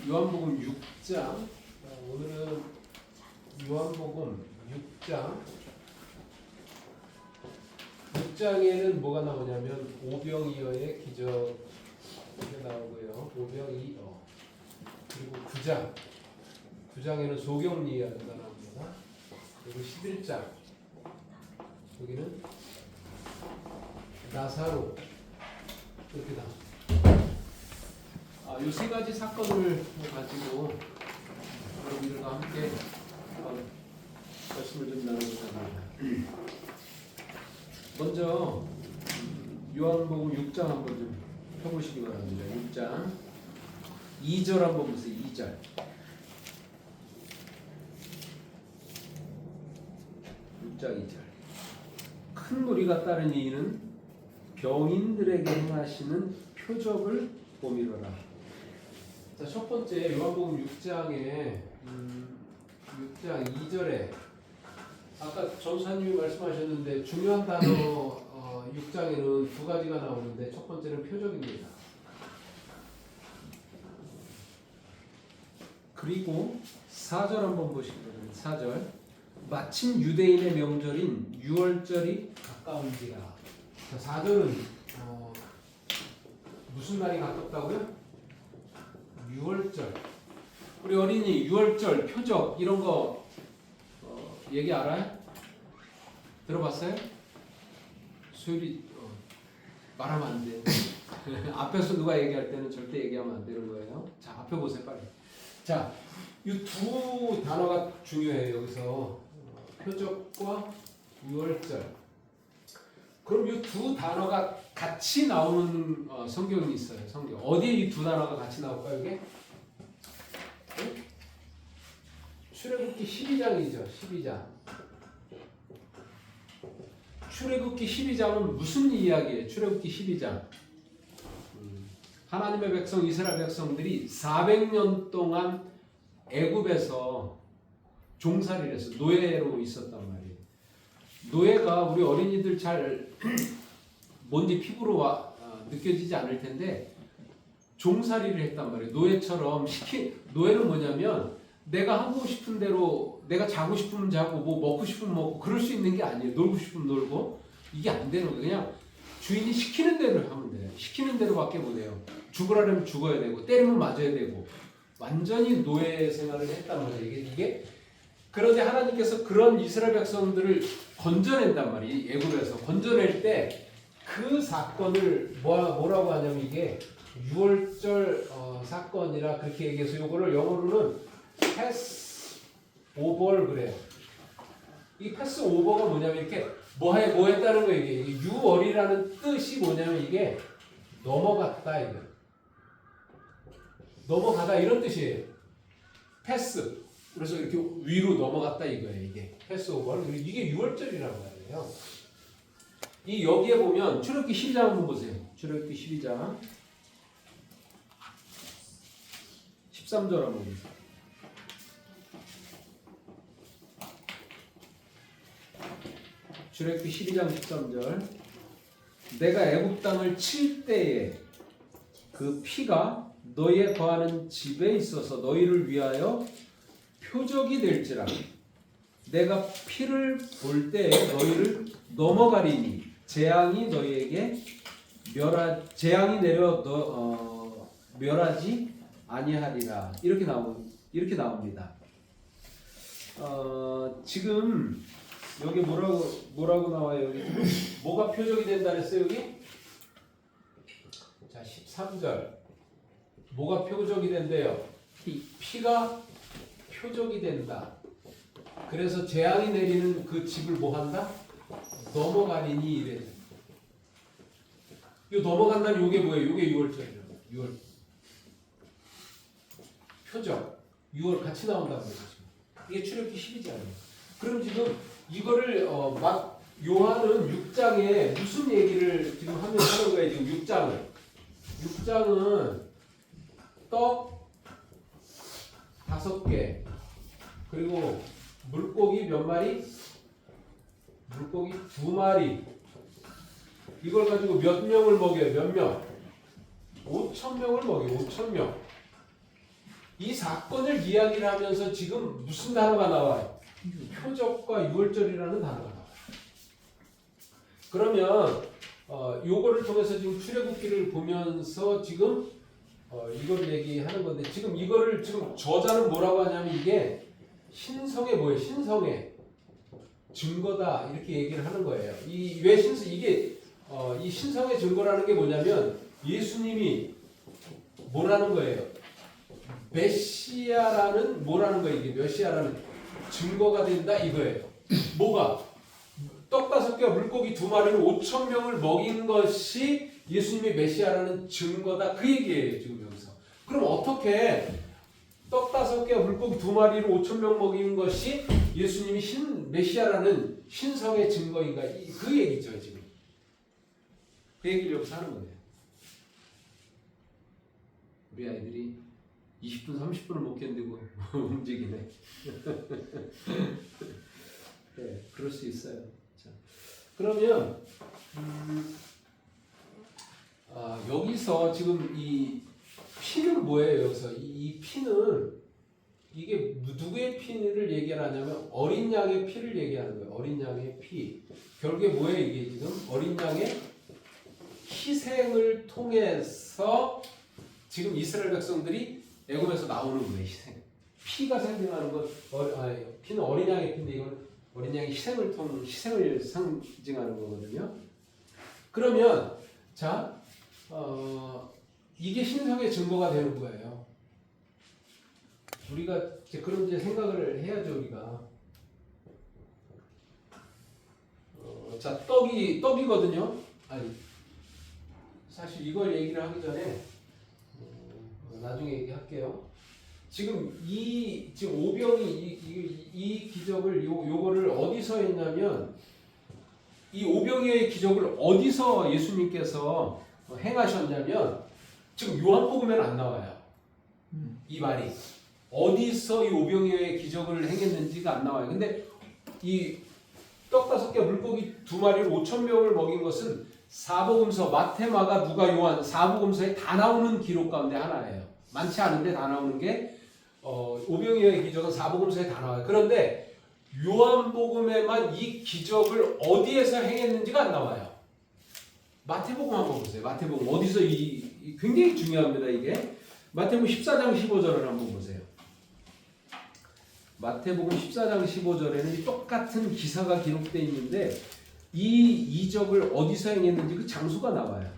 요한복음 6장. 오늘은 요한복음 6장. 6장에는 뭐가 나오냐면 오병이어의 기적이 나오고요. 오병이어. 그리고 9장. 9장에는 소경리이어가 나옵니다. 그리고 11장. 여기는 나사로. 이렇게 나옵니다. 이 세 가지 사건을 가지고 여러분들과 함께 말씀을 좀 나누고자 합니다. 먼저 요한복음 6장 한번 좀 펴보시기 바랍니다. 6장 2절 한번 보세요. 2절. 6장 2절. 큰 무리가 따른 이는 병인들에게 행하시는 표적을 보미로라. 자, 첫 번째 요한복음 6장에 6장 2절에 아까 전사님이 말씀하셨는데 중요한 단어 6장에는 두 가지가 나오는데 첫 번째는 표적입니다. 그리고 4절 한번 보시기 바랍니다. 4절. 마침 유대인의 명절인 유월절이 가까운지라. 자, 4절은 무슨 날이 가깝다고요? 6월절. 우리 어린이 6월절 표적 이런 거 얘기 알아요? 들어봤어요? 소율이 말하면 안 돼. 앞에서 누가 얘기할 때는 절대 얘기하면 안 되는 거예요. 자, 앞에 보세요, 빨리. 자, 이 두 단어가 중요해요. 여기서 표적과 6월절. 그럼 이 두 단어가 같이 나오는 성경이 있어요. 성경. 어디에 이 두 단어가 같이 나올까요? 이게? 네? 출애굽기 12장이죠. 12장. 출애굽기 12장은 무슨 이야기예요? 출애굽기 12장. 하나님의 백성 이스라엘 백성들이 400년 동안 애굽에서 종살이를 해서 노예로 있었단 말이에요. 노예가 우리 어린이들 잘 뭔지 피부로 느껴지지 않을 텐데 종살이를 했단 말이에요. 노예처럼 노예는 뭐냐면 내가 하고 싶은 대로 내가 자고 싶으면 자고 뭐 먹고 싶으면 먹고 그럴 수 있는 게 아니에요. 놀고 싶으면 놀고 이게 안 되는 거예요. 그냥 주인이 시키는 대로 하면 돼요. 시키는 대로밖에 못 해요. 죽으라면 죽어야 되고 때리면 맞아야 되고 완전히 노예 생활을 했단 말이에요. 이게 그런데 하나님께서 그런 이스라엘 백성들을 건져낸단 말이에요. 애굽에서 건져낼 때 그 사건을 뭐라고 하냐면 이게 6월절 사건이라 그렇게 얘기해서 요거를 영어로는 패스 오버를 그래요. 이 패스 오버가 뭐냐면 이렇게 뭐 했다는 거예요. 이게 6월이라는 뜻이 뭐냐면 이게 넘어갔다 이거. 넘어가다 이런 뜻이에요. 패스. 그래서 이렇게 위로 넘어갔다 이거예요. 이게 패스 오버는 이게 6월절이라고 하네요. 이 여기에 보면 출애굽기 12장 한번 보세요. 출애굽기 12장 13절 한번 보세요. 출애굽기 12장 13절. 내가 애굽 땅을 칠 때에 그 피가 너희의 거하는 집에 있어서 너희를 위하여 표적이 될지라. 내가 피를 볼 때에 너희를 넘어가리니 재앙이 너희에게 재앙이 내려 멸하지 아니하리라. 이렇게 나옵니다. 지금 여기 뭐라고 나와요? 여기 뭐가 표적이 된다 그랬어요? 여기? 자, 13절. 뭐가 표적이 된대요? 피가 표적이 된다. 그래서 재앙이 내리는 그 집을 뭐 한다? 넘어가리니 이래. 이 넘어간다는 요게 뭐예요? 요게 6월절이에요. 6월. 표적. 6월 같이 나온다는 거죠. 이게 출애굽기 12장이에요. 그럼 지금 이거를 막 요한은 6장에 무슨 얘기를 지금 하는 거예요? 지금 6장은 떡 5개 그리고 물고기 몇 마리? 물고기 2마리. 이걸 가지고 몇 명을 먹여요? 몇 명? 5,000명을 먹여요. 5,000명. 이 사건을 이야기를 하면서 지금 무슨 단어가 나와요? 표적과 유월절이라는 단어가 나와요. 그러면 요거를 통해서 지금 출애굽기를 보면서 지금 이걸 얘기하는 건데, 지금 이거를 지금 저자는 뭐라고 하냐면 이게 신성의 뭐예요? 신성의 증거다 이렇게 얘기를 하는 거예요. 왜 신성 이게 이 신성의 증거라는 게 뭐냐면 예수님이 뭐라는 거예요? 메시아라는 뭐라는 거예요? 이게 메시아라는 증거가 된다 이거예요. 뭐가? 떡 5개와 물고기 2마리로 5천 명을 먹인 것이 예수님의 메시아라는 증거다 그 얘기예요 지금 여기서. 그럼 어떻게 떡 5개와 물고기 2마리로 5천 명 먹인 것이 예수님이 메시아라는 신성의 증거인가? 그 얘기죠 지금. 그 얘기를 여기서 하는 거예요. 우리 아이들이 20분 30분을 못 견디고 움직이네. 네, 그럴 수 있어요. 자, 그러면 여기서 지금 이 피는 뭐예요? 여기서 이 피는 이게 누구의 피를 얘기하냐면 어린 양의 피를 얘기하는 거예요. 어린 양의 피. 결국에 뭐예요? 이게 지금 어린 양의 희생을 통해서 지금 이스라엘 백성들이 애굽에서 나오는 거예요. 희생. 피가 생겨나는 것. 피는 어린 양의 피인데 이건 어린 양의 희생을 상징하는 거거든요. 그러면 자, 이게 신성의 증거가 되는 거예요. 우리가 이제 그런 이제 생각을 해야죠 우리가. 자, 떡이거든요. 아니, 사실 이걸 얘기를 하기 전에 나중에 얘기할게요. 지금 지금 오병이 이 기적을 요거를 어디서 했냐면 이 오병이어의 기적을 어디서 예수님께서 행하셨냐면 지금 요한복음에는 안 나와요. 이 말이 어디서 이 오병이어의 기적을 행했는지가 안 나와요. 근데 이 떡 5개 물고기 2마리로 5천 명을 먹인 것은 사복음서 마태, 마가, 누가, 요한 사복음서에 다 나오는 기록 가운데 하나예요. 많지 않은데 다 나오는 게 오병이어의 기적은 사복음서에 다 나와요. 그런데 요한복음에만 이 기적을 어디에서 행했는지가 안 나와요. 마태복음 한번 보세요. 마태복음 어디서 굉장히 중요합니다. 이게 마태복음 14장 15절을 한번 보세요. 마태복음 14장 15절에는 똑같은 기사가 기록되어 있는데 이 이적을 어디서 행했는지 그 장소가 나와요.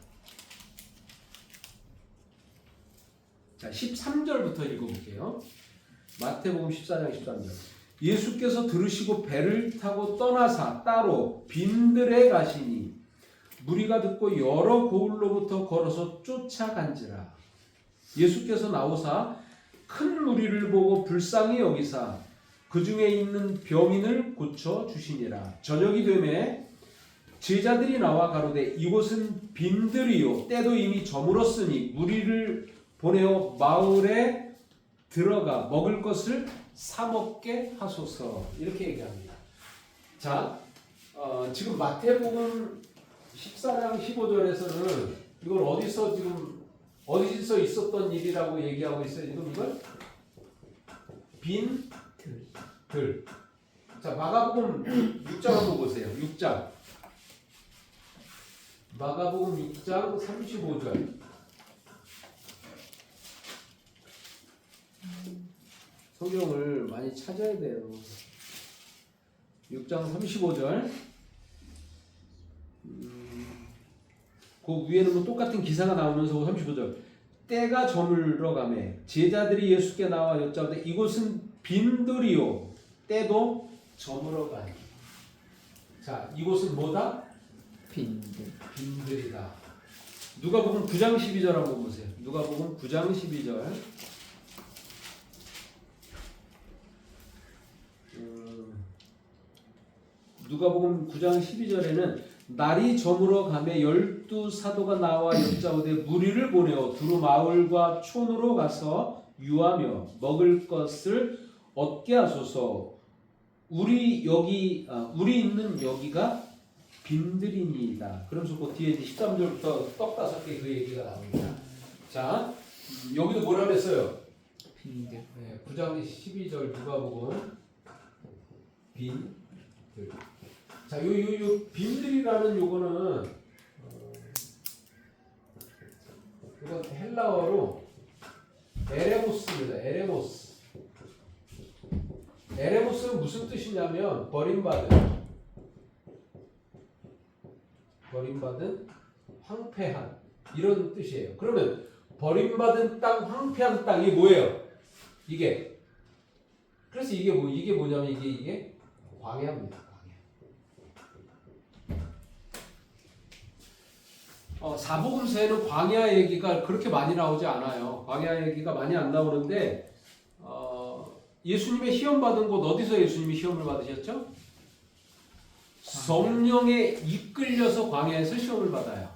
자, 13절부터 읽어볼게요. 마태복음 14장 13절. 예수께서 들으시고 배를 타고 떠나사 따로 빈들에 가시니 무리가 듣고 여러 고을로부터 걸어서 쫓아간지라. 예수께서 나오사 큰 무리를 보고 불쌍히 여기사 그 중에 있는 병인을 고쳐 주시니라. 저녁이 되매 제자들이 나와 가로되 이곳은 빈들이요 때도 이미 저물었으니 무리를 보내어 마을에 들어가 먹을 것을 사 먹게 하소서. 이렇게 얘기합니다. 자, 지금 마태복음 14장 15절에서는 이걸 어디서 있었던 일이라고 얘기하고 있어요. 지금 이걸 빈들. 자, 마가복음 6장 한번 보세요. 6장. 마가복음 6장 35절. 성경을 많이 찾아야 돼요. 6장 35절. 그 위에는 뭐 똑같은 기사가 나오면서 35절. 때가 저물어 가매 제자들이 예수께 나와 여짜오되 이곳은 빈들이요 때도 저물어 가니. 자, 이곳은 뭐다? 빈들이다. 누가복음 9장 12절 한번 보세요. 누가복음 9장 12절. 누가복음 9장 12절에는 날이 저물어 가매 12사도가 나와 여짜오되 무리를 보내어 두루 마을과 촌으로 가서 유하며 먹을 것을 얻게 하소서. 우리 있는 여기가 빈들이니이다. 그러면서 그 뒤에 13절부터 떡 5개 그 얘기가 나옵니다. 자, 여기도 뭐라 그랬어요? 빈들. 네, 9장 12절 누가복음 빈들. 자, 요 빈들이라는 요거는 이건 헬라어로 에레모스입니다. 에레모스. 에레모스는 무슨 뜻이냐면 버림받은, 황폐한 이런 뜻이에요. 그러면 버림받은 땅, 황폐한 땅 이게 뭐예요? 이게 그래서 이게 뭐냐면 이게 광야입니다. 사복음서에는 광야 얘기가 그렇게 많이 나오지 않아요. 광야 얘기가 많이 안 나오는데 예수님의 시험 받은 곳 어디서 예수님이 시험을 받으셨죠? 성령에 이끌려서 광야에서 시험을 받아요.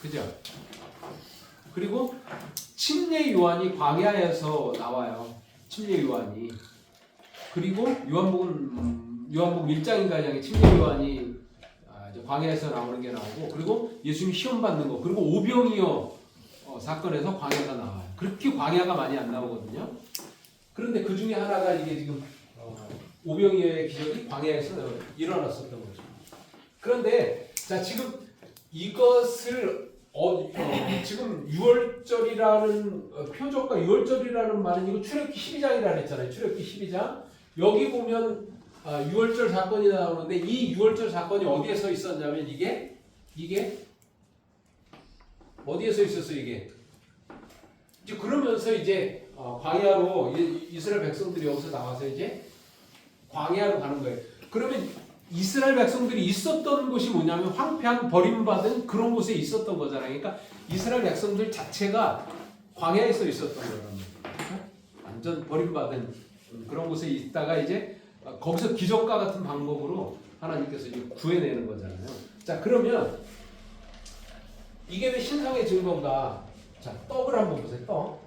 그죠? 그리고 침례 요한이 광야에서 나와요. 침례 요한이. 그리고 요한복음 1장인가 2장에 침례 요한이 광야에서 나오는 게 나오고, 그리고 예수님이 시험 받는 거, 그리고 오병이어 사건에서 광야가 나와요. 그렇게 광야가 많이 안 나오거든요. 그런데 그 중에 하나가 이게 지금 오병이어의 기적이 광야에서 일어났었던 거죠. 그런데 자, 지금 이것을 지금 6월절이라는 표적과 6월절이라는 말은 이거 출애굽기 12장이라 그랬잖아요. 출애굽기 12장. 여기 보면 6월절 사건이 나오는데 이 6월절 사건이 어디에서 있었냐면 이게 어디에서 있었어요? 이게 이제 그러면서 이제 광야로 이스라엘 백성들이 여기서 나와서 이제 광야로 가는 거예요. 그러면 이스라엘 백성들이 있었던 곳이 뭐냐면 황폐한 버림받은 그런 곳에 있었던 거잖아요. 그러니까 이스라엘 백성들 자체가 광야에서 있었던 거란 말이에요. 완전 버림받은 그런 곳에 있다가 이제 거기서 기적과 같은 방법으로 하나님께서 이제 구해내는 거잖아요. 자, 그러면 이게 왜 신상의 증거인가? 자, 떡을 한번 보세요. 떡.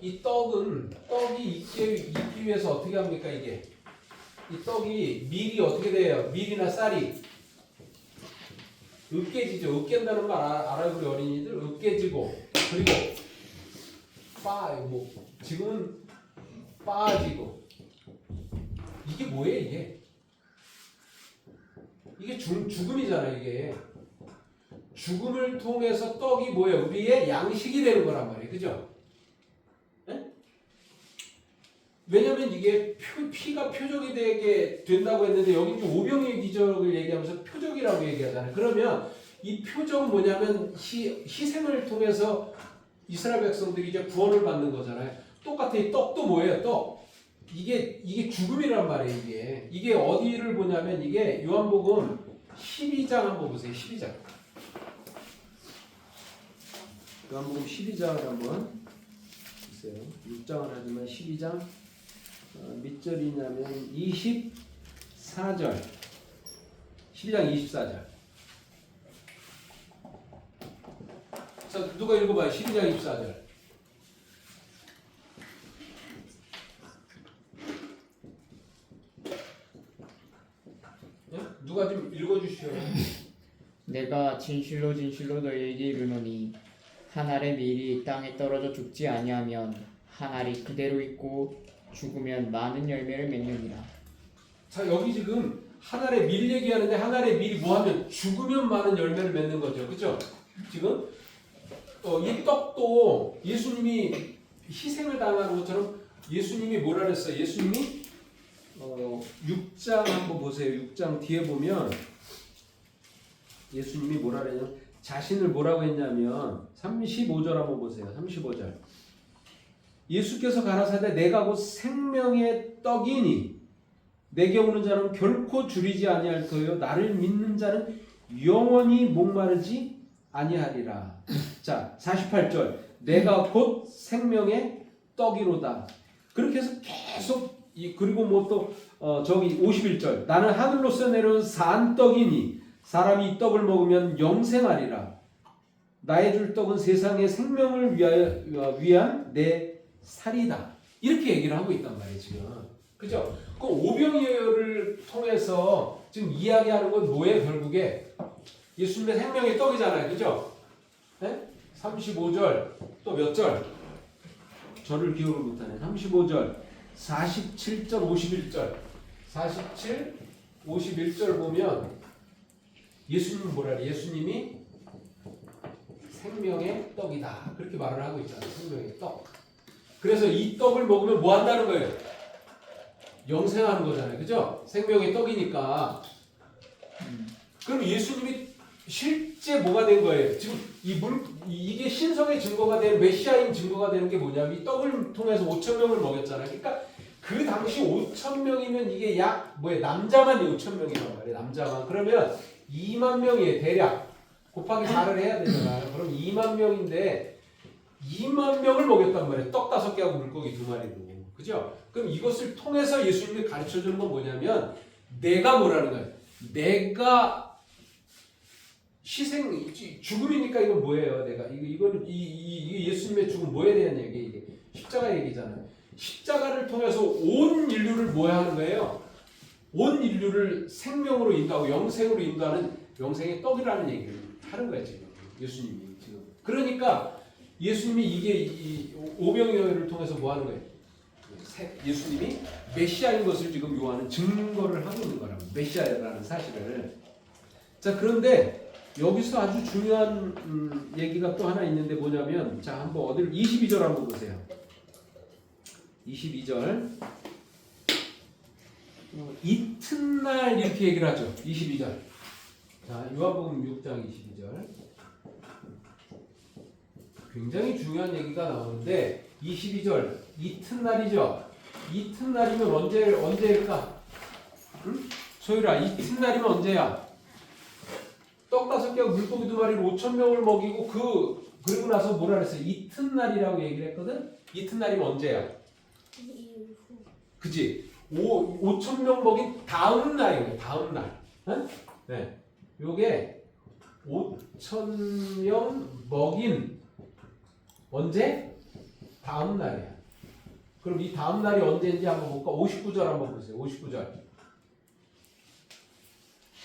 이 떡이 있기 위해서 어떻게 합니까? 이게 이 떡이 밀이 어떻게 돼요? 밀이나 쌀이 으깨지죠. 으깬다는 말 알아요, 우리 어린이들? 으깨지고, 그리고 지금은 빠지고. 이게 뭐예요? 이게 죽음이잖아요. 이게 죽음을 통해서 떡이 뭐예요? 우리의 양식이 되는 거란 말이에요. 그죠? 네? 왜냐면 이게 피가 표적이 되게 된다고 했는데 여기 이제 오병이의 기적을 얘기하면서 표적이라고 얘기하잖아요. 그러면 이 표적은 뭐냐면 희생을 통해서 이스라엘 백성들이 이제 구원을 받는 거잖아요. 똑같아. 이 떡도 뭐예요? 떡. 이게 죽음이란 말이에요. 이게 어디를 보냐면 이게 요한복음 12장 한번 보세요. 12장. 요한복음 12장을 한번 보세요. 6장을 하지만 12장 몇 절이냐면 24절. 12장 24절. 자, 누가 읽어봐요. 12장 24절. 누가 좀 읽어주시오. 내가 진실로 진실로 너희에게 이르노니 한 알의 밀이 땅에 떨어져 죽지 아니하면 한 알이 그대로 있고 죽으면 많은 열매를 맺느니라. 자, 여기 지금 한 알의 밀 얘기하는데 한 알의 밀이 뭐하면 죽으면 많은 열매를 맺는 거죠. 그죠? 지금 이 떡도 예수님이 희생을 당하는 것처럼 예수님이 뭐라 그랬어요? 예수님이 6장 한번 보세요. 6장 뒤에 보면 예수님이 뭐라 그랬냐면 자신을 뭐라고 했냐면 35절 한번 보세요. 35절. 예수께서 가라사대 내가 곧 생명의 떡이니 내게 오는 자는 결코 줄이지 아니할 터요 나를 믿는 자는 영원히 목마르지 아니하리라. 자, 48절. 내가 곧 생명의 떡이로다. 그렇게 해서 계속 그리고 뭐 또 저기 51절. 나는 하늘로서 내려온 산 떡이니 사람이 이 떡을 먹으면 영생하리라. 나의 줄 떡은 세상의 생명을 위한 내 살이다. 이렇게 얘기를 하고 있단 말이에요, 지금. 그죠? 그 오병이어를 통해서 지금 이야기하는 건 뭐예요, 결국에? 예수님의 생명의 떡이잖아요. 그죠? 네? 35절 또 몇 절? 절을 기억을 못하네. 35절 47절 51절 47 51절 보면 예수님 뭐라 그래? 예수님이 생명의 떡이다 그렇게 말을 하고 있잖아요. 생명의 떡. 그래서 이 떡을 먹으면 뭐 한다는 거예요? 영생하는 거잖아요. 그죠? 생명의 떡이니까. 그럼 예수님이 실제 뭐가 된 거예요? 지금 이게 신성의 증거가 되는 메시아인 증거가 되는 게 뭐냐면 이 떡을 통해서 5천 명을 먹였잖아요. 그러니까 그 당시 5천 명이면 이게 약 남자만 5천 명이란 말이에요. 남자만. 그러면 2만 명이에요. 대략 곱하기 4를 해야 되잖아요. 그럼 2만 명인데 2만 명을 먹였단 말이에요. 떡 5개하고 물고기 2마리로. 그죠? 그럼 이것을 통해서 예수님이 가르쳐 주는 건 뭐냐면 내가 뭐라는 거예요? 내가 죽음이니까 이건 뭐예요? 이거는 이 예수님의 죽음 뭐에 대한 얘기 이게 십자가 얘기잖아요. 십자가를 통해서 온 인류를 뭐야 하는 거예요? 온 인류를 생명으로 인도하고 영생으로 인도하는 영생의 떡이라는 얘기를 하는 거예요 지금 예수님이 지금. 그러니까 예수님이 이 오병이어를 통해서 뭐 하는 거예요? 예수님이 메시아인 것을 지금 요한은 증거를 하고 있는 거라고. 메시아라는 사실을. 자 그런데 여기서 아주 중요한 얘기가 또 하나 있는데 뭐냐면 자 한번 어딜 22절 한번 보세요. 22절 이튿날 이렇게 얘기를 하죠. 22절 자 요한복음 6장 22절 굉장히 중요한 얘기가 나오는데 22절 이튿날이죠. 이튿날이면 언제일까? 응? 소율아 이튿날이면 언제야? 떡 5개와 물고기 2마리로 5천 명을 먹이고 그리고 나서 뭐라 그랬어요? 이튿날이라고 얘기를 했거든? 이튿날이면 언제야? 그지? 5천 명 먹인 다음 날이에요. 다음 날. 응? 네. 요게 5천 명 먹인 언제? 다음 날이야. 그럼 이 다음 날이 언제인지 한번 볼까? 59절 한번 보세요. 59절.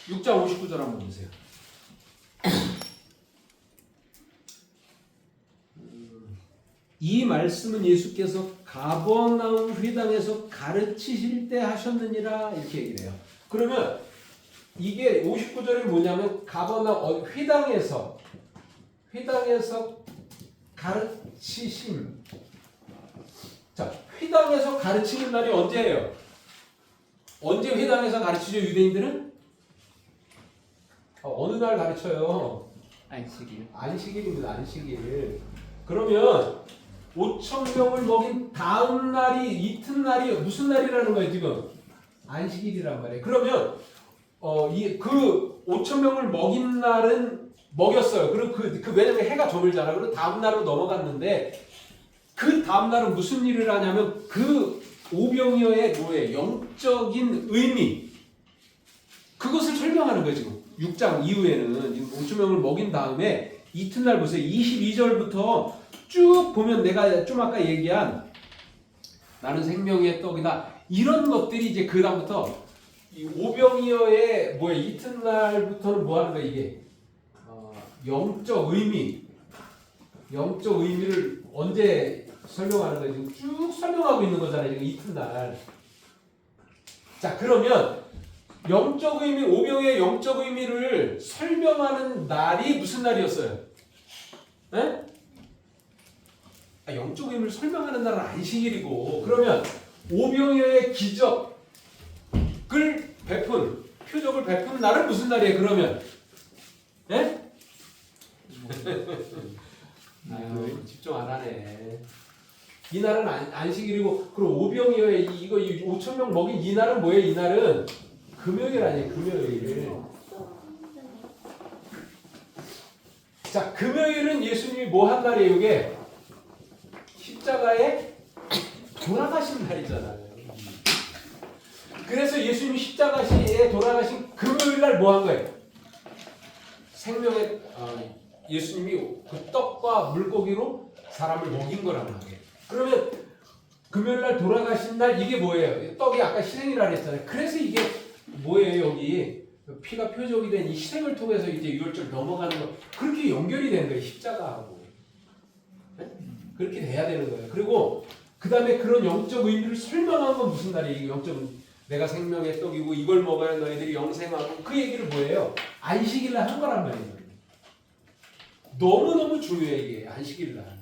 6장 59절 한번 보세요. 이 말씀은 예수께서 가버나움 회당에서 가르치실 때 하셨느니라 이렇게 얘기를 해요. 그러면 이게 59절이 뭐냐면 가버나움 회당에서 가르치심. 자, 회당에서 가르치는 날이 언제예요? 언제 회당에서 가르치죠 유대인들은? 어느 날 가르쳐요? 안식일. 안식일입니다. 안식일. 그러면 5천 명을 먹인 다음 날이 이튿날이 무슨 날이라는 거예요 지금? 안식일이란 말이에요. 그러면 그 5천 명을 먹인 날은 먹였어요. 그리고 왜냐면 해가 저물잖아. 그리고 다음 날로 넘어갔는데 그 다음 날은 무슨 일을 하냐면 그 오병이어의 뭐예요? 영적인 의미 그것을 설명하는 거예요 지금. 6장 이후에는 지금 5천 명을 먹인 다음에 이튿날 보세요. 22절부터 쭉 보면 내가 좀 아까 얘기한 나는 생명의 떡이다. 이런 것들이 이제 그 다음부터 이 오병이어의 뭐야 이튿날부터는 뭐 하는 거야 이게 영적 의미를 언제 설명하는 거야 지금 쭉 설명하고 있는 거잖아요 지금 이튿날. 자 그러면 영적 의미 오병이어의 영적 의미를 설명하는 날이 무슨 날이었어요? 에? 영적 의미를 설명하는 날은 안식일이고 그러면 오병이어의 기적을 표적을 베푼 날은 무슨 날이에요? 그러면 예? 아유 집중 안 하네. 이 날은 안식일이고 그리고 오병이어의 이거 5천 명 먹인 이 날은 뭐예요? 이 날은 금요일 아니에요? 금요일. 자 금요일은 예수님이 뭐 한 날이에요? 이게 십자가에 돌아가신 날이잖아요. 그래서 예수님이 십자가에 돌아가신 금요일 날 뭐 한 거예요? 생명의 예수님이 그 떡과 물고기로 사람을 먹인 거란 말이에요. 그러면 금요일 날 돌아가신 날 이게 뭐예요? 떡이 아까 희생이라 그랬잖아요. 그래서 이게 뭐예요? 여기 피가 표적이 된 이 희생을 통해서 이제 유월절 넘어가는 거 그렇게 연결이 되는 거예요. 십자가하고. 그렇게 돼야 되는 거예요. 그리고 그 다음에 그런 영적 의미를 설명한 건 무슨 말이에요? 영적 의미. 내가 생명의 떡이고 이걸 먹어야 너희들이 영생하고 그 얘기를 뭐예요? 안식일날 한 거란 말이에요. 너무너무 중요해 이게 안식일날.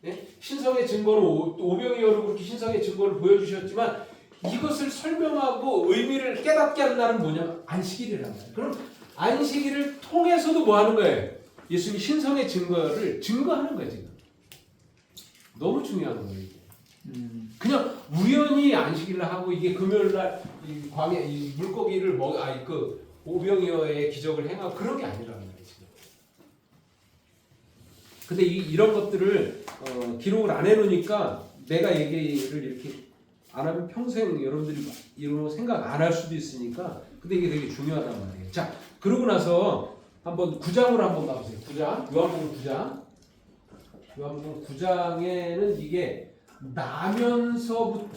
네? 신성의 증거로 오병이어로 그렇게 신성의 증거를 보여주셨지만 이것을 설명하고 의미를 깨닫게 하는 날은 뭐냐면 안식일이란 말이에요. 그럼 안식일을 통해서도 뭐 하는 거예요? 예수님이 신성의 증거를 증거하는 거예요 지금. 너무 중요한 거예요 이게. 그냥 우연히 안식일을 하고 이게 금요일날 이 광야 이 물고기를 그 오병이어의 기적을 행하고 그런 게 아니라는 거예요 지금. 근데 이런 것들을 기록을 안 해놓으니까 내가 얘기를 이렇게 안 하면 평생 여러분들이 이런 거 생각 안 할 수도 있으니까. 근데 이게 되게 중요하단 말이에요. 자, 그러고 나서 한번 9장으로 한번 가보세요. 9장, 요한복음 9장. 요한복음 9장에는 이게 나면서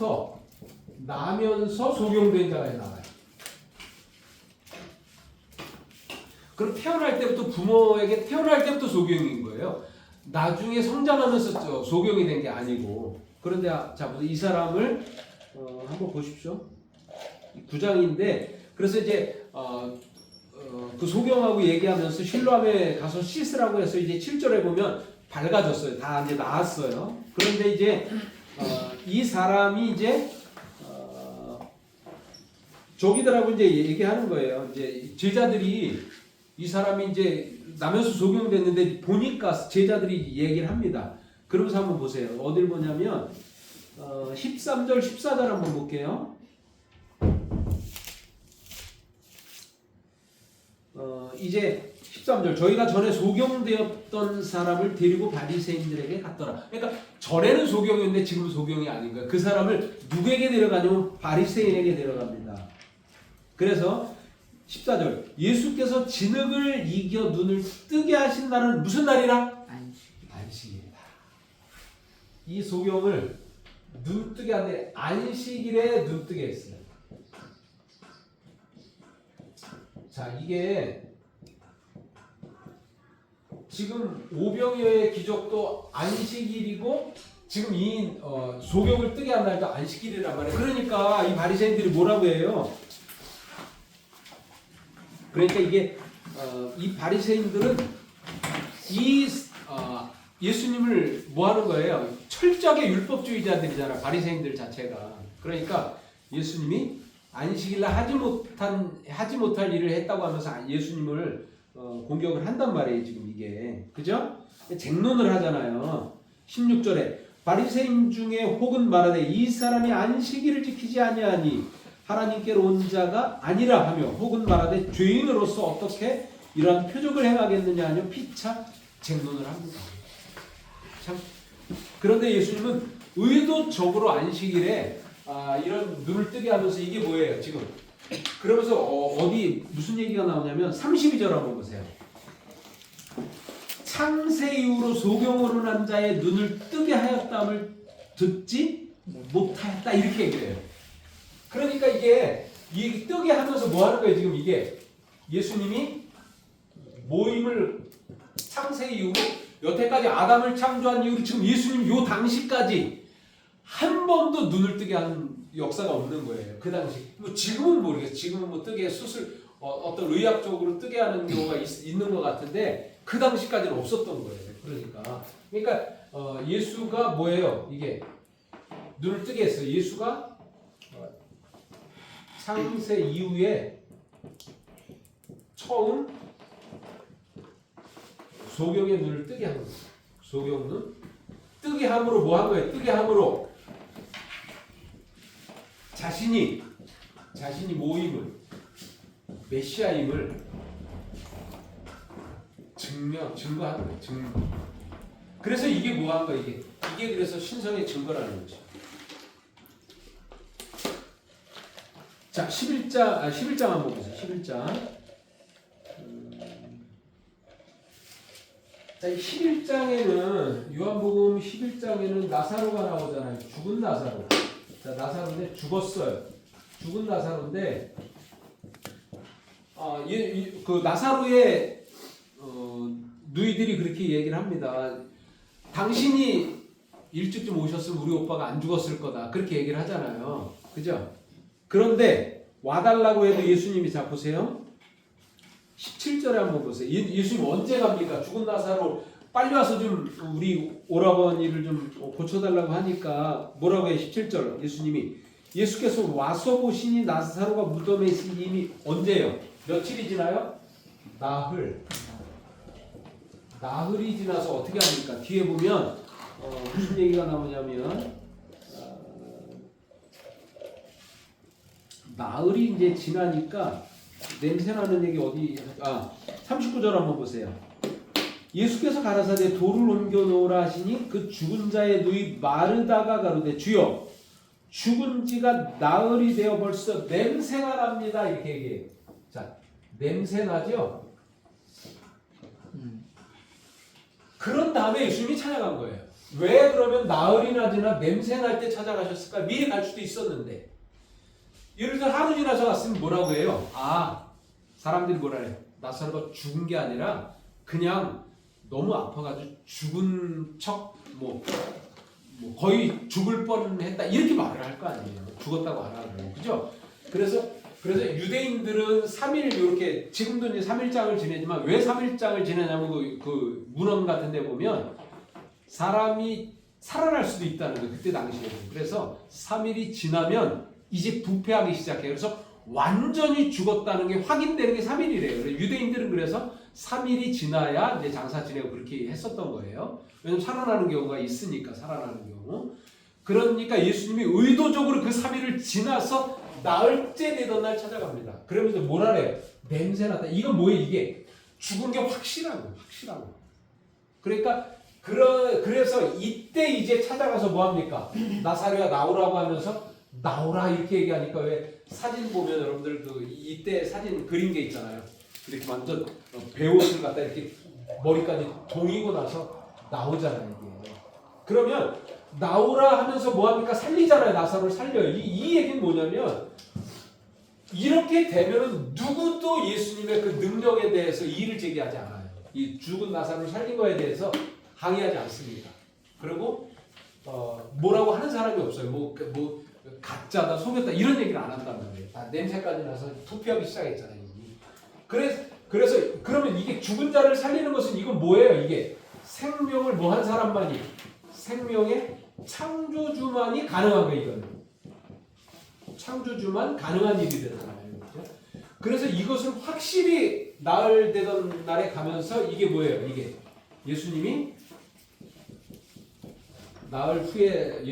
소경된 자가 나와요. 그럼 태어날 때부터 부모에게 태어날 때부터 소경인 거예요. 나중에 성장하면서 소경이 된 게 아니고. 그런데 자 보세요. 이 사람을 한번 보십시오. 9장인데 그래서 이제 그 소경하고 얘기하면서 실로암에 가서 씻으라고 해서 이제 7절에 보면 밝아졌어요. 다 이제 나았어요. 그런데 이제 이 사람이 이제 저기들하고 이제 얘기하는 거예요. 이제 제자들이 이 사람이 이제 나면서 소경됐는데 보니까 제자들이 얘기를 합니다. 그러면서 한번 보세요. 어딜 보냐면 13절 14절 한번 볼게요. 이제 13절 저희가 전에 소경되었던 사람을 데리고 바리새인들에게 갔더라. 그러니까 전에는 소경이었는데 지금 소경이 아닌 거예요. 그 사람을 누구에게 데려가냐면 바리새인에게 데려갑니다. 그래서 14절 예수께서 진흙을 이겨 눈을 뜨게 하신 날은 무슨 날이라? 안식일이다. 이 소경을 눈 뜨게 하는데 안식일에 눈 뜨게 했어요. 자, 이게 지금 오병이어의 기적도 안식일이고 지금 이 소경을 뜨게 한 날도 안식일이란 말이에요. 그러니까 이 바리새인들이 뭐라고 해요? 그러니까 이게 이 바리새인들은 이 예수님을 뭐 하는 거예요? 철저하게 율법주의자들이잖아. 바리새인들 자체가. 그러니까 예수님이 안식일날 하지 못할 일을 했다고 하면서 예수님을 공격을 한단 말이에요. 지금 이게. 그죠? 쟁론을 하잖아요. 16절에 바리새인 중에 혹은 말하되 이 사람이 안식일을 지키지 아니하니 하나님께로 온 자가 아니라 하며 혹은 말하되 죄인으로서 어떻게 이러한 표적을 행하겠느냐 하며 피차 쟁론을 합니다. 참. 그런데 예수님은 의도적으로 안식일에 이런 눈을 뜨게 하면서 이게 뭐예요 지금? 그러면서 어디 무슨 얘기가 나오냐면 32절 한번 보세요. 창세 이후로 소경으로 난 자의 눈을 뜨게 하였다함을 듣지 못하였다 이렇게 얘기해요. 그러니까 이게 뜨게 하면서 뭐 하는 거예요 지금 이게? 예수님이 모임을 창세 이후로 여태까지 아담을 창조한 이후로 지금 예수님 요 당시까지 한 번도 눈을 뜨게 한 역사가 없는 거예요. 그 당시. 뭐 지금은 모르겠어요. 지금은 뭐 뜨게 어떤 의학적으로 뜨게 하는 경우가 있는 것 같은데 그 당시까지는 없었던 거예요. 그러니까 예수가 뭐예요? 이게 눈을 뜨게 했어요. 예수가 창세 이후에 처음 소경의 눈을 뜨게 한 거예요. 소경 눈 뜨게 함으로 뭐 한 거예요? 뜨게 함으로 자신이 모임을 메시아임을 증거한 거예요. 증거. 그래서 이게 뭐 한 거예요? 이게 그래서 신성의 증거라는 거죠. 자, 11장 한번 보세요. 11장. 자, 11장에는 요한복음 11장에는 나사로가 나오잖아요. 죽은 나사로. 자, 나사로인데 죽었어요. 죽은 나사로인데 그 나사로의 누이들이 그렇게 얘기를 합니다. 당신이 일찍 좀 오셨으면 우리 오빠가 안 죽었을 거다. 그렇게 얘기를 하잖아요. 그죠? 그런데 와달라고 해도 예수님이 자 보세요. 17절에 한번 보세요. 예수님 언제 갑니까? 죽은 나사로 빨리 와서 좀 우리 오라버니를 좀 고쳐달라고 하니까 뭐라고 해요? 17절 예수께서 와서 보시니 나사로가 무덤에 있으니 이미 언제요? 며칠이 지나요? 나흘이 지나서 어떻게 합니까? 뒤에 보면 무슨 얘기가 나오냐면 나흘이 이제 지나니까 냄새나는 얘기 어디 39절 한번 보세요. 예수께서 가라사대 돌을 옮겨 놓으라 하시니 그 죽은 자의 누이 마르다가 가로되 주여 죽은 지가 나흘이 되어 벌써 냄새가 납니다. 이렇게 얘기해요. 자, 냄새 나죠? 그런 다음에 예수님이 찾아간 거예요. 왜 그러면 나흘이나 지나 냄새 날 때 찾아가셨을까? 미리 갈 수도 있었는데. 예를 들어 하루 지나서 갔으면 뭐라고 해요? 사람들이 뭐라 해요? 나사로가 죽은 게 아니라 그냥 너무 아파가지고 죽은 척 뭐 거의 죽을 뻔했다 이렇게 말을 할 거 아니에요. 죽었다고 안 하고 그죠? 그래서 유대인들은 3일 이렇게 지금도 이제 3일장을 지내지만 왜 3일장을 지내냐면 그 문헌 같은 데 보면 사람이 살아날 수도 있다는 거예요. 그때 당시에는. 그래서 3일이 지나면 이제 부패하기 시작해요. 그래서 완전히 죽었다는 게 확인되는 게 3일이래요. 유대인들은 그래서 3일이 지나야 이제 장사 지내고 그렇게 했었던 거예요. 왜냐면 살아나는 경우가 있으니까 살아나는 경우. 그러니까 예수님이 의도적으로 그 3일을 지나서 나흘째 되던 날 찾아갑니다. 그러면서 뭐라 그래요? 냄새 났다. 이건 뭐예요? 이게 죽은 게 확실하고. 그러니까 그래서 이때 이제 찾아가서 뭐 합니까? 나사로야 나오라고 하면서 나오라 이렇게 얘기하니까 왜 사진 보면 여러분들 이때 사진 그린 게 있잖아요. 이렇게 완전 배옷을 갖다 이렇게 머리까지 동이고 나서 나오잖아요. 이게. 그러면 나오라 하면서 뭐 합니까? 살리잖아요. 나사로를 살려요. 이 얘기는 뭐냐면 이렇게 되면은 누구도 예수님의 그 능력에 대해서 이의를 제기하지 않아요. 이 죽은 나사로를 살린 거에 대해서 항의하지 않습니다. 그리고 뭐라고 하는 사람이 없어요. 뭐 가짜다, 속였다 이런 얘기를 안 한단 말이에요. 다 냄새까지 나서 투표하기 시작했잖아요. 그래서 그러면 이게 죽은 자를 살리는 것은 이건 뭐예요? 이게 생명을 뭐 한 사람만이 생명의 창조주만이 가능한 거예요. 이거는 창조주만 가능한 일이 되잖아요. 그렇죠? 그래서 이것을 확실히 나흘 되던 날에 가면서 이게 뭐예요? 이게 예수님이 나흘 후에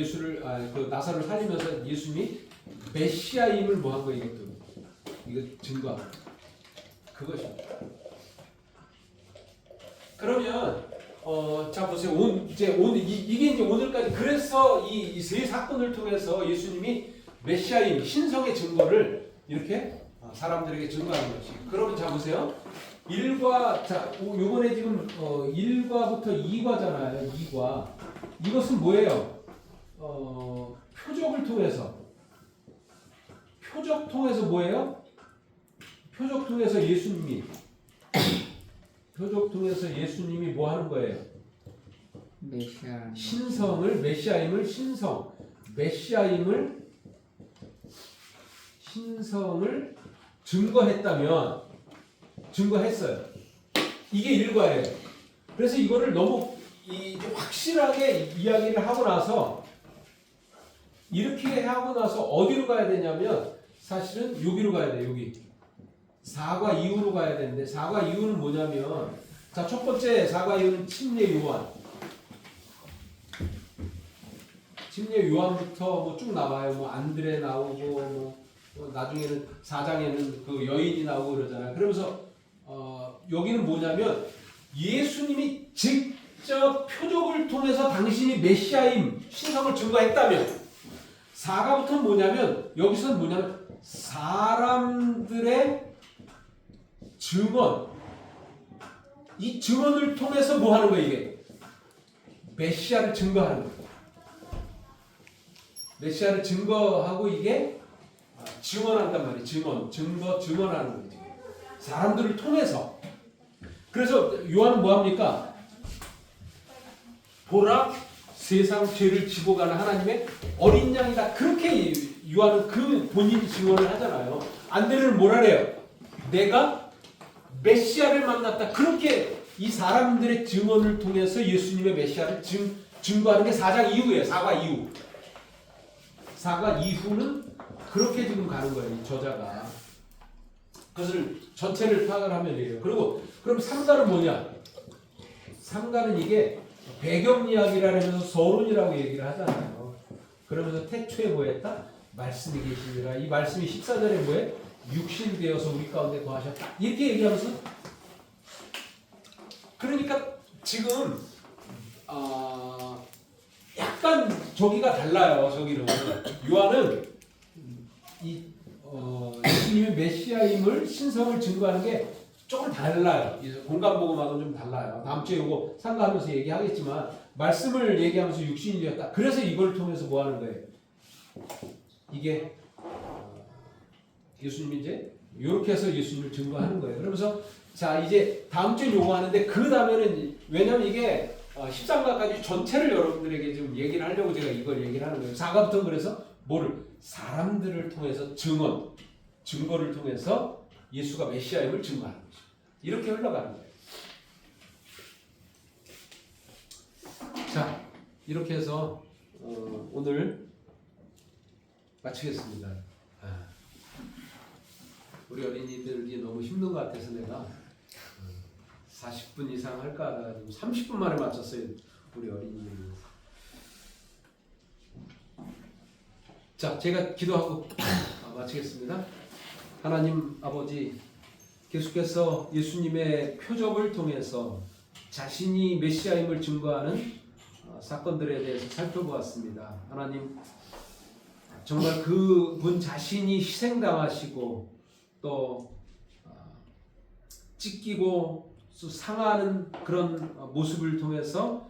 그 나사로를 살리면서 예수님이 메시아임을 뭐 한 거예요? 이거 증거하고 그것입니다. 그러면 자 보세요. 이게 이제 오늘까지 그래서 이 세 사건을 통해서 예수님이 메시아임 신성의 증거를 이렇게 사람들에게 증거하는 것이. 그러면 자 보세요. 1과 요번에 지금 1과부터 2과잖아요. 2과. 이것은 뭐예요? 표적 통해서 뭐예요? 표적 통해서 예수님이 뭐 하는 거예요? 신성을 증거했어요. 이게 1과예요. 그래서 이거를 너무 확실하게 이야기를 하고 나서 이렇게 하고 나서 어디로 가야 되냐면 사실은 여기로 가야 돼요. 여기 4과 이후로 가야 되는데 4과 이후는 뭐냐면 자, 첫 번째 4과 이후는 침례 요한부터 뭐 쭉 나와요. 뭐 안드레 나오고 뭐 나중에는 4장에는 그 여인이 나오고 그러잖아요. 그러면서 여기는 뭐냐면 예수님이 직접 표적을 통해서 당신이 메시아임 신성을 증거했다면 4가부터는 뭐냐면 여기서는 뭐냐면 사람들의 증언 이 증언을 통해서 뭐 하는 거예요? 이게 메시아를 증거하는 거예요. 메시아를 증거하고 이게 증언한단 말이에요. 증언하는 거죠. 사람들을 통해서. 그래서 요한은 뭐 합니까? 보라 세상 죄를 지고 가는 하나님의 어린 양이다. 그렇게 요한은 그 본인이 증언을 하잖아요. 안드레는 뭐라 그래요? 내가 메시아를 만났다. 그렇게 이 사람들의 증언을 통해서 예수님의 메시아를 증거하는 게 4장 이후예요. 사과 이후. 사과 이후는 그렇게 지금 가는 거예요. 이 저자가. 그것을 전체를 파악을 하면 돼요. 그리고 그럼 상가는 뭐냐? 상가는 이게 배경 이야기라면서 서론이라고 얘기를 하잖아요. 그러면서 태초에 뭐했다? 말씀이 계시니라. 이 말씀이 14절에 뭐해? 육신 되어서 우리 가운데 거하셨다. 이렇게 얘기하면서 그러니까 지금 약간 저기가 달라요. 저기는 요한은 이 예수님의 메시아임을 신성을 증거하는 게 조금 달라요. 공간복음하고는 좀 달라요. 다음 주에 이거 상가하면서 얘기하겠지만 말씀을 얘기하면서 육신이 되었다. 그래서 이걸 통해서 뭐 하는 거예요? 이게 예수님이 이제 이렇게 해서 예수님을 증거하는 거예요. 그러면서 자 이제 다음 주에 요거 하는데 그 다음에는 왜냐면 이게 13가까지 전체를 여러분들에게 좀 얘기를 하려고 제가 이걸 얘기를 하는 거예요. 4가부터 그래서 뭐를 사람들을 통해서 증거를 통해서 예수가 메시아임을 증거하는 거죠. 이렇게 흘러가는 거예요. 자 이렇게 해서 오늘 마치겠습니다. 우리 어린이들이 너무 힘든 것 같아서 내가 40분 이상 할까 하다가 30분 만에 마쳤어요. 우리 어린이들. 자, 제가 기도하고 마치겠습니다. 하나님 아버지, 계속해서 예수님의 표적을 통해서 자신이 메시아임을 증거하는 사건들에 대해서 살펴보았습니다. 하나님, 정말 그분 자신이 희생당하시고 또 찢기고 상하는 그런 모습을 통해서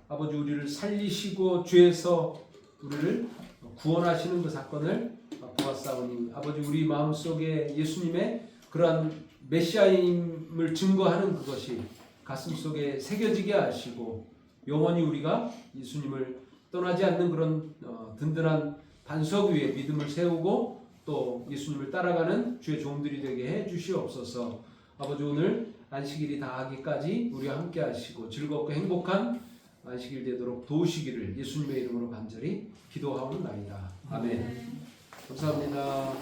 아버지 우리를 살리시고 죄에서 우리를 구원하시는 그 사건을 보았사오니 아버지 우리 마음속에 예수님의 그러한 메시아임을 증거하는 그것이 가슴속에 새겨지게 하시고 영원히 우리가 예수님을 떠나지 않는 그런 든든한 반석 위에 믿음을 세우고 또 예수님을 따라가는 주의 종들이 되게 해 주시옵소서. 아버지 오늘 안식일이 다하기까지 우리와 함께 하시고 즐겁고 행복한 안식일 되도록 도우시기를 예수님의 이름으로 간절히 기도하옵나이다. 아멘. 감사합니다.